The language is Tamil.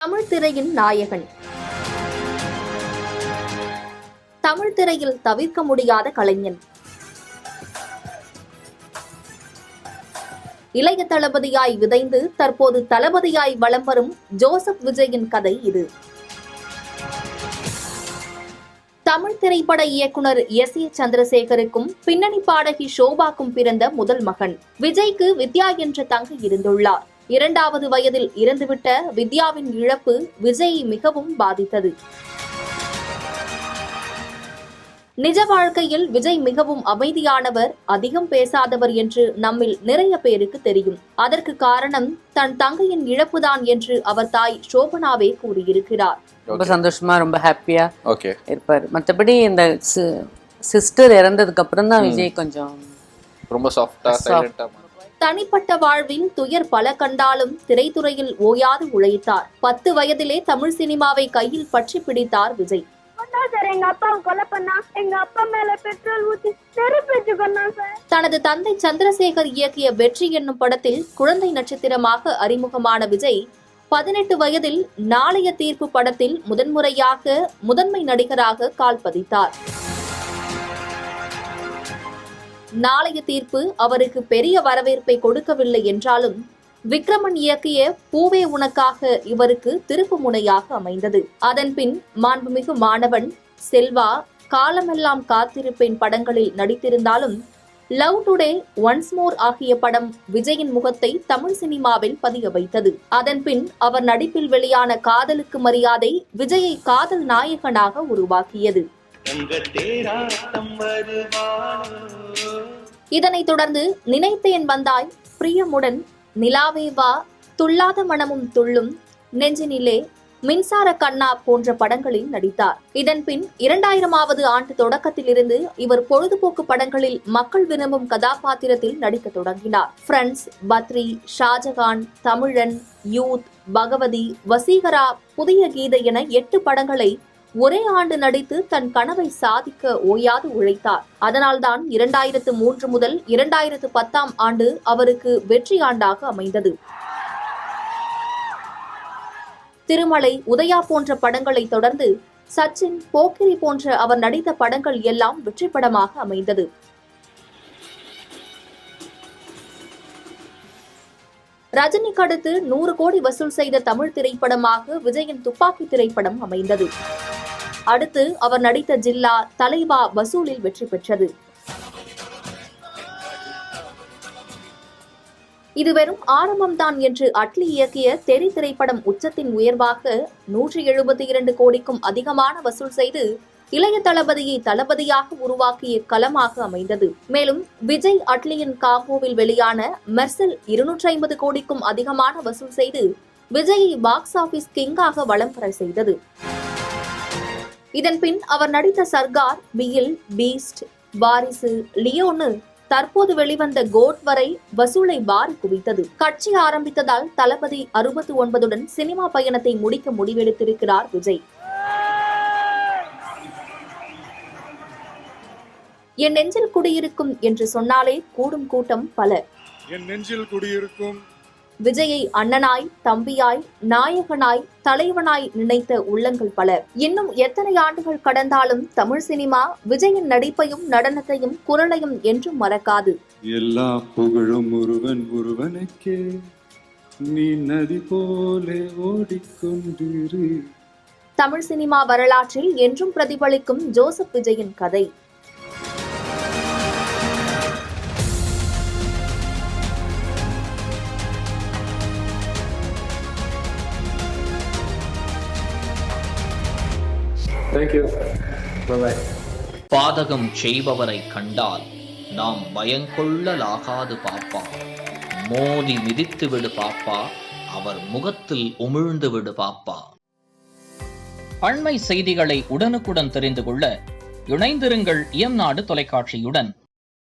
தமிழ் திரையின் நாயகன். தமிழ் திரையில் தவிர்க்க முடியாத கலைஞன். இளைய தளபதியாய் விதைந்து தற்போது தளபதியாய் வலம் வரும் ஜோசப் விஜயின் கதை இது. தமிழ் திரைப்பட இயக்குனர் எஸ்.ஏ. சந்திரசேகருக்கும் பின்னணி பாடகி ஷோபாக்கும் பிறந்த முதல் மகன். விஜய்க்கு வித்யா என்ற தங்கை இருந்துள்ளார். 2வது வயதில் இறந்துவிட்ட வித்யாவின் இழப்பு விஜயை மிகவும் பாதித்தது. நிஜ வாழ்க்கையில் விஜய் மிகவும் அமைதியானவர், அதிகம் பேசாதவர் என்று நம்மில் நிறைய பேருக்கு தெரியும். அதற்கு காரணம் தன் தங்கையின் இழப்புதான் என்று அவர் தாய் ஷோபனாவே கூறியிருக்கிறார். ரொம்ப சந்தோஷமா ரொம்ப ஹாப்பியா இருப்பார். மற்றபடி இந்த சிஸ்டர் இறந்ததுக்கு அப்புறம் தான் விஜய் கொஞ்சம் ரொம்ப சாஃப்டா சைலண்டா. தனிப்பட்ட வாழ்வில் துயர் பல கண்டாலும் திரைத்துறையில் ஓயாது உழைத்தார். 10 வயதிலே தமிழ் சினிமாவை கையில் பற்றி பிடித்தார் விஜய். தனது தந்தை சந்திரசேகர் இயக்கிய வெற்றி என்னும் படத்தில் குழந்தை நட்சத்திரமாக அறிமுகமான விஜய் 18 வயதில் நாளைய தீர்ப்பு படத்தில் முதன்முறையாக முதன்மை நடிகராக கால் பதித்தார். நாளைய தீர்ப்பு அவருக்கு பெரிய வரவேற்பை கொடுக்கவில்லை என்றாலும் விக்ரமன் இயக்கிய பூவே உனக்காக இவருக்கு திருப்பு முனையாக அமைந்தது. அதன்பின் மாண்புமிகு மாணவன், செல்வா, காலமெல்லாம் காத்திருப்பேன் படங்களில் நடித்திருந்தாலும் லவ் டுடே, ஒன்ஸ் மோர் ஆகிய படம் விஜயின் முகத்தை தமிழ் சினிமாவில் பதிய வைத்தது. அதன்பின் அவர் நடிப்பில் வெளியான காதலுக்கு மரியாதை விஜயை காதல் நாயகனாக உருவாக்கியது. இதனைத் தொடர்ந்து நினைத்தேன் வந்தாய், பிரியமுடன், நிலாவே வா, துள்ளாத மனமும் துள்ளும், நெஞ்சினிலே, மின்சார கண்ணா போன்ற படங்களில் நடித்தார். இதன்பின் 2000வது ஆண்டு தொடக்கத்திலிருந்து இவர் பொழுதுபோக்கு படங்களில் மக்கள் விரும்பும் கதாபாத்திரத்தில் நடிக்க தொடங்கினார். ஃப்ரெண்ட்ஸ், பத்ரி, ஷாஜகான், தமிழன், யூத், பகவதி, வசீகரா, புதிய கீதை என 8 படங்களை ஒரே ஆண்டு நடித்து தன் கனவை சாதிக்க ஓயாது உழைத்தார். அதனால்தான் 2003 முதல் 2010ஆம் ஆண்டு அவருக்கு வெற்றி ஆண்டாக அமைந்தது. திருமலை, உதயா போன்ற படங்களை தொடர்ந்து சச்சின், போக்கிரி போன்ற அவர் நடித்த படங்கள் எல்லாம் வெற்றி படமாக அமைந்தது. ரஜினிக்கு அடுத்து 100 கோடி வசூல் செய்த தமிழ் திரைப்படமாக விஜயின் துப்பாக்கி திரைப்படம் அமைந்தது. அடுத்து அவர் நடித்த ஜில்லா, தலைவா வசூலில் வெற்றி பெற்றது. இது வெறும் ஆரம்பம்தான் என்று அட்லி இயக்கிய தெறி திரைப்படம் உச்சத்தின் உயர்வாக 172 கோடிக்கும் அதிகமான வசூல் செய்து இளைய தளபதியை தளபதியாக உருவாக்கிய களமாக அமைந்தது. மேலும் விஜய் அட்லியின் காம்போவில் வெளியான மெர்சல் 250 கோடிக்கும் அதிகமான வசூல் செய்து விஜயை பாக்ஸ் ஆபீஸ் கிங்காக வலம் பெற செய்தது. இதன்பின் அவர் நடித்த சர்கார், பிகில், பீஸ்ட், வாரிசு, லியோனு, தற்போது வெளிவந்த கோட் வரை வசூலை வாரி குவித்தது. கட்சி ஆரம்பித்ததால் தளபதி 69உடன் சினிமா பயணத்தை முடிக்க முடிவெடுத்திருக்கிறார் விஜய். என் நெஞ்சில் குடியிருக்கும் என்று சொன்னாலே கூடும் கூட்டம் பல. என் நெஞ்சில் குடியிருக்கும் விஜயை அண்ணனாய், தம்பியாய், நாயகனாய், தலைவனாய் நினைத்த உள்ளங்கள் பல. இன்னும் எத்தனை ஆண்டுகள் கடந்தாலும் தமிழ் சினிமா விஜயின் நடிப்பையும் நடனத்தையும் குரலையும் என்றும் மறக்காது. எல்லா புகழும் ஒருவனுக்கே, நீ நதி போலே ஓடிக்கொண்டிரு. தமிழ் சினிமா வரலாற்றில் என்றும் பிரதிபலிக்கும் ஜோசப் விஜயின் கதை. பாதகம் செய்பவரை கண்டால் நாம் பயங்கொள்ளலாகாது பாப்பா. மோதி மிதித்து விடு பாப்பா, அவர் முகத்தில் உமிழ்ந்து விடு பாப்பா. அண்மை செய்திகளை உடனுக்குடன் தெரிந்து கொள்ள இணைந்திருங்கள் இயம்நாடு தொலைக்காட்சியுடன்.